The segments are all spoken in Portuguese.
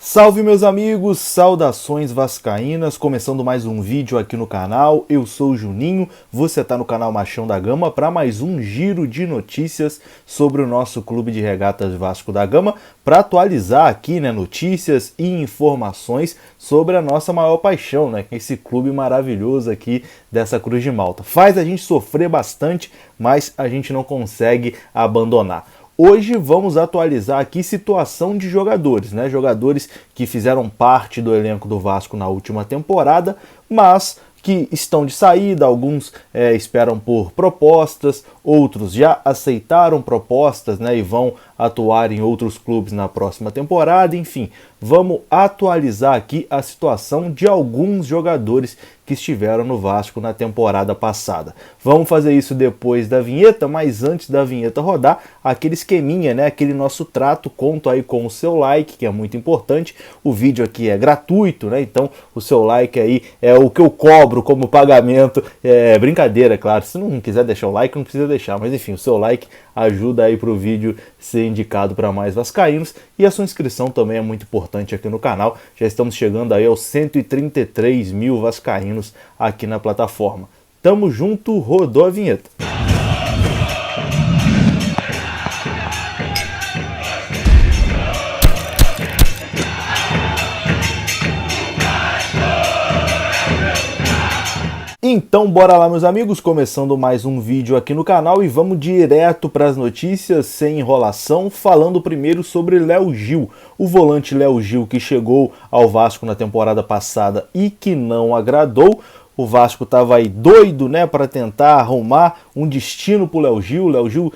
Salve meus amigos, saudações vascaínas, começando mais um vídeo aqui no canal. Eu sou o Juninho, você está no canal Machão da Gama para mais um giro de notícias sobre o nosso Clube de Regatas Vasco da Gama, para atualizar aqui, notícias e informações sobre a nossa maior paixão, esse clube maravilhoso aqui dessa Cruz de Malta. Faz a gente sofrer bastante, mas a gente não consegue abandonar. Hoje vamos atualizar aqui situação de jogadores, jogadores que fizeram parte do elenco do Vasco na última temporada, mas que estão de saída, alguns esperam por propostas, outros já aceitaram propostas e vão atuar em outros clubes na próxima temporada. Enfim, vamos atualizar aqui a situação de alguns jogadores que estiveram no Vasco na temporada passada. Vamos fazer isso depois da vinheta, mas antes da vinheta rodar, aquele esqueminha, aquele nosso trato, conto aí com o seu like, que é muito importante. O vídeo aqui é gratuito, então o seu like aí é o que eu cobro como pagamento. É brincadeira, claro, se não quiser deixar o like, não precisa deixar, mas enfim, o seu like ajuda aí para o vídeo ser indicado para mais vascaínos, e a sua inscrição também é muito importante aqui no canal. Já estamos chegando aí aos 133 mil vascaínos aqui na plataforma. Tamo junto, rodou a vinheta. Então bora lá meus amigos, começando mais um vídeo aqui no canal e vamos direto para as notícias sem enrolação, falando primeiro sobre Léo Gil, o volante Léo Gil que chegou ao Vasco na temporada passada e que não agradou. O Vasco estava aí doido para tentar arrumar um destino para o Léo Gil. Léo Gil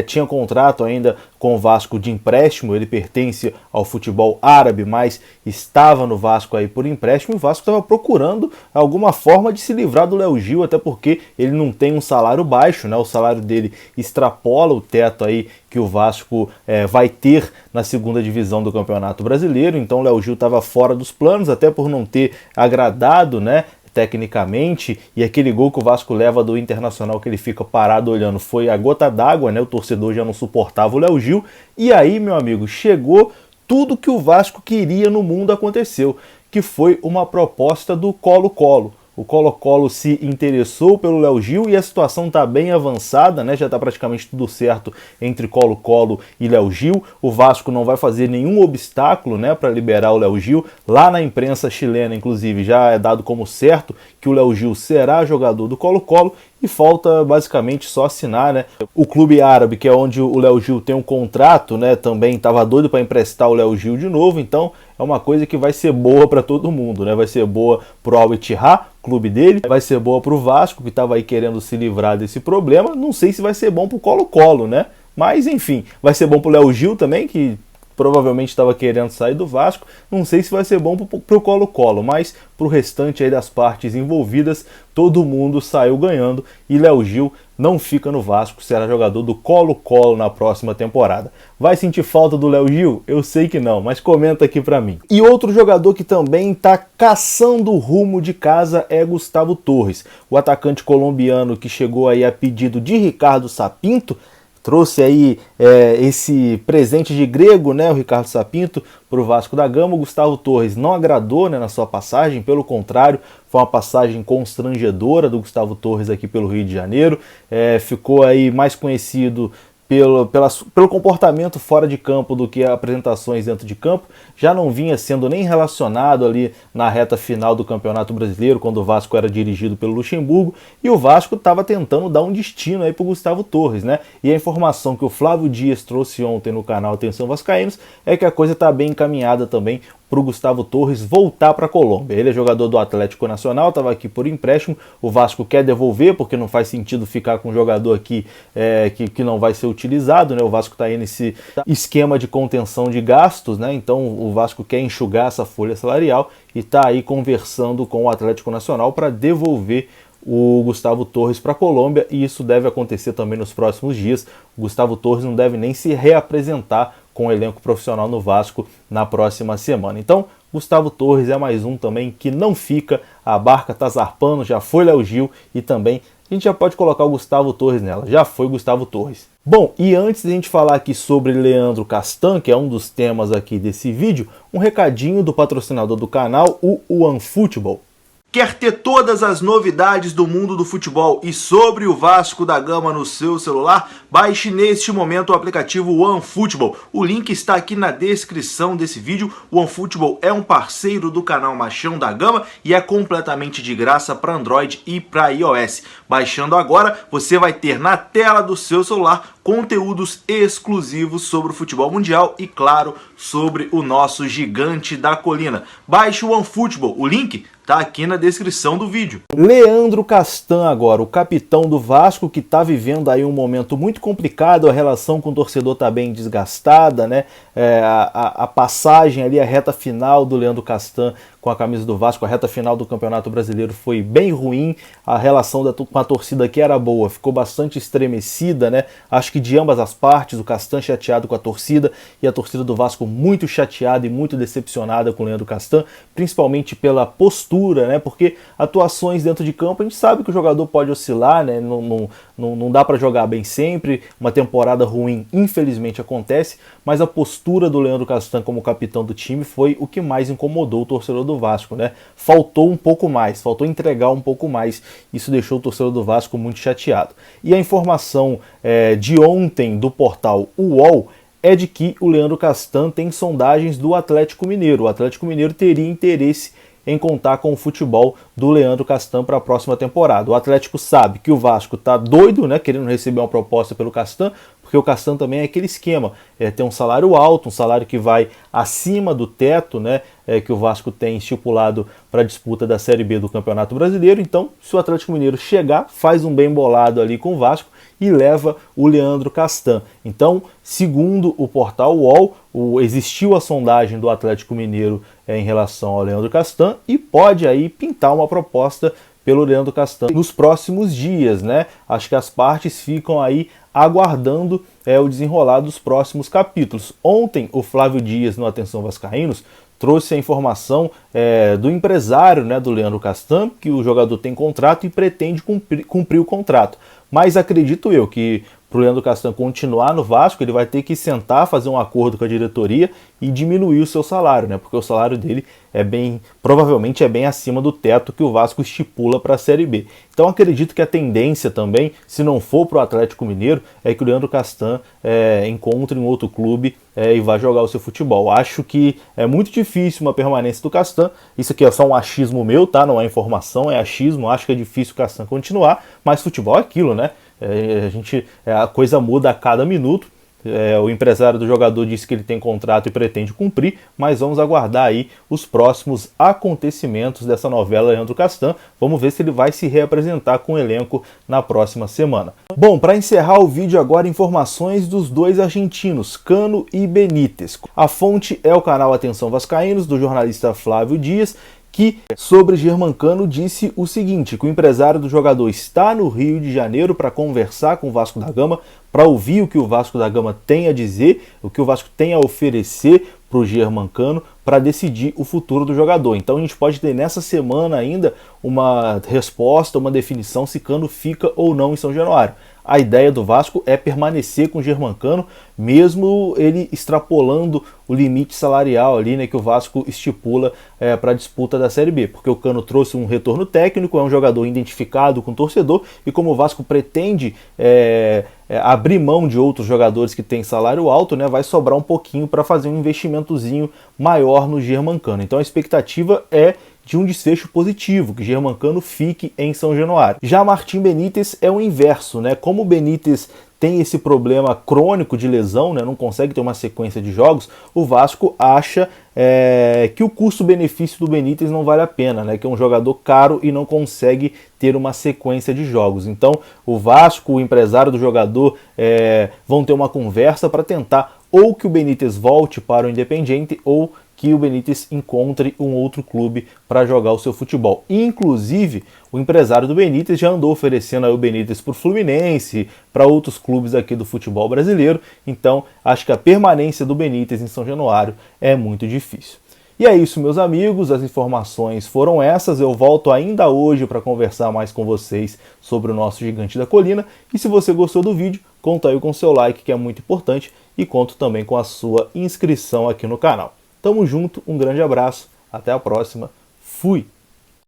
tinha contrato ainda com o Vasco de empréstimo, ele pertence ao futebol árabe, mas estava no Vasco aí por empréstimo. O Vasco estava procurando alguma forma de se livrar do Léo Gil, até porque ele não tem um salário baixo, o salário dele extrapola o teto aí que o Vasco vai ter na segunda divisão do Campeonato Brasileiro. Então o Léo Gil estava fora dos planos, até por não ter agradado, tecnicamente, e aquele gol que o Vasco leva do Internacional, que ele fica parado olhando, foi a gota d'água, o torcedor já não suportava o Léo Gil, e aí, meu amigo, chegou tudo que o Vasco queria no mundo aconteceu, que foi uma proposta do Colo-Colo. O Colo-Colo se interessou pelo Léo Gil e a situação está bem avançada, já está praticamente tudo certo entre Colo-Colo e Léo Gil. O Vasco não vai fazer nenhum obstáculo para liberar o Léo Gil. Lá na imprensa chilena, inclusive, já é dado como certo que o Léo Gil será jogador do Colo-Colo e falta basicamente só assinar. O clube árabe, que é onde o Léo Gil tem um contrato, também estava doido para emprestar o Léo Gil de novo, então é uma coisa que vai ser boa para todo mundo, vai ser boa para o Al-Ittihad, clube dele, vai ser boa para o Vasco, que estava aí querendo se livrar desse problema. Não sei se vai ser bom para o Colo-Colo, mas enfim, vai ser bom para o Léo Gil também, que provavelmente estava querendo sair do Vasco. Não sei se vai ser bom para o Colo-Colo, mas para o restante aí das partes envolvidas, todo mundo saiu ganhando e Léo Gil não fica no Vasco, será jogador do Colo-Colo na próxima temporada. Vai sentir falta do Léo Gil? Eu sei que não, mas comenta aqui pra mim. E outro jogador que também tá caçando o rumo de casa é Gustavo Torres, o atacante colombiano que chegou aí a pedido de Ricardo Sapinto. Trouxe aí esse presente de grego, o Ricardo Sapinto, para o Vasco da Gama. O Gustavo Torres não agradou na sua passagem, pelo contrário, foi uma passagem constrangedora do Gustavo Torres aqui pelo Rio de Janeiro. Ficou aí mais conhecido pelo comportamento fora de campo do que apresentações dentro de campo. Já não vinha sendo nem relacionado ali na reta final do Campeonato Brasileiro, quando o Vasco era dirigido pelo Luxemburgo, e o Vasco estava tentando dar um destino aí para o Gustavo Torres, E a informação que o Flávio Dias trouxe ontem no canal Atenção Vascaínos é que a coisa está bem encaminhada também para o Gustavo Torres voltar para a Colômbia. Ele é jogador do Atlético Nacional, estava aqui por empréstimo, o Vasco quer devolver, porque não faz sentido ficar com um jogador aqui que não vai ser utilizado, O Vasco está aí nesse esquema de contenção de gastos, Então o Vasco quer enxugar essa folha salarial e está aí conversando com o Atlético Nacional para devolver o Gustavo Torres para a Colômbia, e isso deve acontecer também nos próximos dias. O Gustavo Torres não deve nem se reapresentar com o elenco profissional no Vasco na próxima semana. Então, Gustavo Torres é mais um também que não fica, a barca tá zarpando, já foi Léo Gil e também a gente já pode colocar o Gustavo Torres nela, já foi Gustavo Torres. Bom, e antes de a gente falar aqui sobre Leandro Castan, que é um dos temas aqui desse vídeo, um recadinho do patrocinador do canal, o OneFootball. Quer ter todas as novidades do mundo do futebol e sobre o Vasco da Gama no seu celular? Baixe neste momento o aplicativo OneFootball. O link está aqui na descrição desse vídeo. O OneFootball é um parceiro do canal Machão da Gama e é completamente de graça para Android e para iOS. Baixando agora, você vai ter na tela do seu celular conteúdos exclusivos sobre o futebol mundial e, claro, sobre o nosso gigante da colina. Baixe o OneFootball, o link tá aqui na descrição do vídeo. Leandro Castan agora, o capitão do Vasco, que tá vivendo aí um momento muito complicado, a relação com o torcedor tá bem desgastada, né? A passagem ali, a reta final do Leandro Castan com a camisa do Vasco, a reta final do Campeonato Brasileiro foi bem ruim, a relação com a torcida que era boa ficou bastante estremecida, né? Acho que de ambas as partes, o Castan chateado com a torcida e a torcida do Vasco muito chateada e muito decepcionada com o Leandro Castan, principalmente pela postura, né? Porque atuações dentro de campo, a gente sabe que o jogador pode oscilar, né? Não dá para jogar bem sempre, uma temporada ruim infelizmente acontece, mas a postura do Leandro Castan como capitão do time foi o que mais incomodou o torcedor do Vasco, né? Faltou um pouco mais, faltou entregar um pouco mais, isso deixou o torcedor do Vasco muito chateado. E a informação de ontem do portal UOL é de que o Leandro Castan tem sondagens do Atlético Mineiro. O Atlético Mineiro teria interesse em contar com o futebol do Leandro Castan para a próxima temporada. O Atlético sabe que o Vasco está doido, né, querendo receber uma proposta pelo Castan, porque o Castan também é aquele esquema, tem um salário alto, um salário que vai acima do teto, né, que o Vasco tem estipulado para a disputa da Série B do Campeonato Brasileiro. Então, se o Atlético Mineiro chegar, faz um bem bolado ali com o Vasco e leva o Leandro Castan. Então, segundo o portal UOL, existiu a sondagem do Atlético Mineiro em relação ao Leandro Castan e pode aí pintar uma proposta pelo Leandro Castan nos próximos dias, né? Acho que as partes ficam aí aguardando o desenrolar dos próximos capítulos. Ontem, o Flávio Dias, no Atenção Vascaínos, trouxe a informação do empresário, né, do Leandro Castan, que o jogador tem contrato e pretende cumprir o contrato. Mas acredito eu que para o Leandro Castan continuar no Vasco, ele vai ter que sentar, fazer um acordo com a diretoria e diminuir o seu salário, né? Porque o salário dele provavelmente é bem acima do teto que o Vasco estipula para a Série B. Então acredito que a tendência também, se não for para o Atlético Mineiro, é que o Leandro Castan encontre um outro clube e vá jogar o seu futebol. Acho que é muito difícil uma permanência do Castan. Isso aqui é só um achismo meu, tá? Não é informação, é achismo. Acho que é difícil o Castan continuar, mas futebol é aquilo, né? A coisa muda a cada minuto. O empresário do jogador disse que ele tem contrato e pretende cumprir, mas vamos aguardar aí os próximos acontecimentos dessa novela Leandro Castan. Vamos ver se ele vai se reapresentar com o elenco na próxima semana. Bom, para encerrar o vídeo agora, informações dos dois argentinos, Cano e Benítez. A fonte é o canal Atenção Vascaínos, do jornalista Flávio Dias, que sobre Germancano disse o seguinte, que o empresário do jogador está no Rio de Janeiro para conversar com o Vasco da Gama, para ouvir o que o Vasco da Gama tem a dizer, o que o Vasco tem a oferecer para o Germancano, para decidir o futuro do jogador. Então a gente pode ter nessa semana ainda uma resposta, uma definição se Cano fica ou não em São Januário. A ideia do Vasco é permanecer com o Germancano, mesmo ele extrapolando o limite salarial ali, né, que o Vasco estipula para a disputa da Série B, porque o Cano trouxe um retorno técnico, é um jogador identificado com o torcedor, e como o Vasco pretende abrir mão de outros jogadores que têm salário alto, né, vai sobrar um pouquinho para fazer um investimentozinho maior no Germancano. Então a expectativa é de um desfecho positivo, que Germancano fique em São Januário. Já Martim Benítez é o inverso, né? Como o Benítez tem esse problema crônico de lesão, né? Não consegue ter uma sequência de jogos, o Vasco acha que o custo-benefício do Benítez não vale a pena, né? Que é um jogador caro e não consegue ter uma sequência de jogos. Então o Vasco, o empresário do jogador, vão ter uma conversa para tentar ou que o Benítez volte para o Independiente ou que o Benítez encontre um outro clube para jogar o seu futebol. Inclusive, o empresário do Benítez já andou oferecendo aí o Benítez para o Fluminense, para outros clubes aqui do futebol brasileiro. Então, acho que a permanência do Benítez em São Januário é muito difícil. E é isso, meus amigos, as informações foram essas. Eu volto ainda hoje para conversar mais com vocês sobre o nosso Gigante da Colina. E se você gostou do vídeo, conta aí com o seu like, que é muito importante, e conto também com a sua inscrição aqui no canal. Tamo junto, um grande abraço, até a próxima, fui!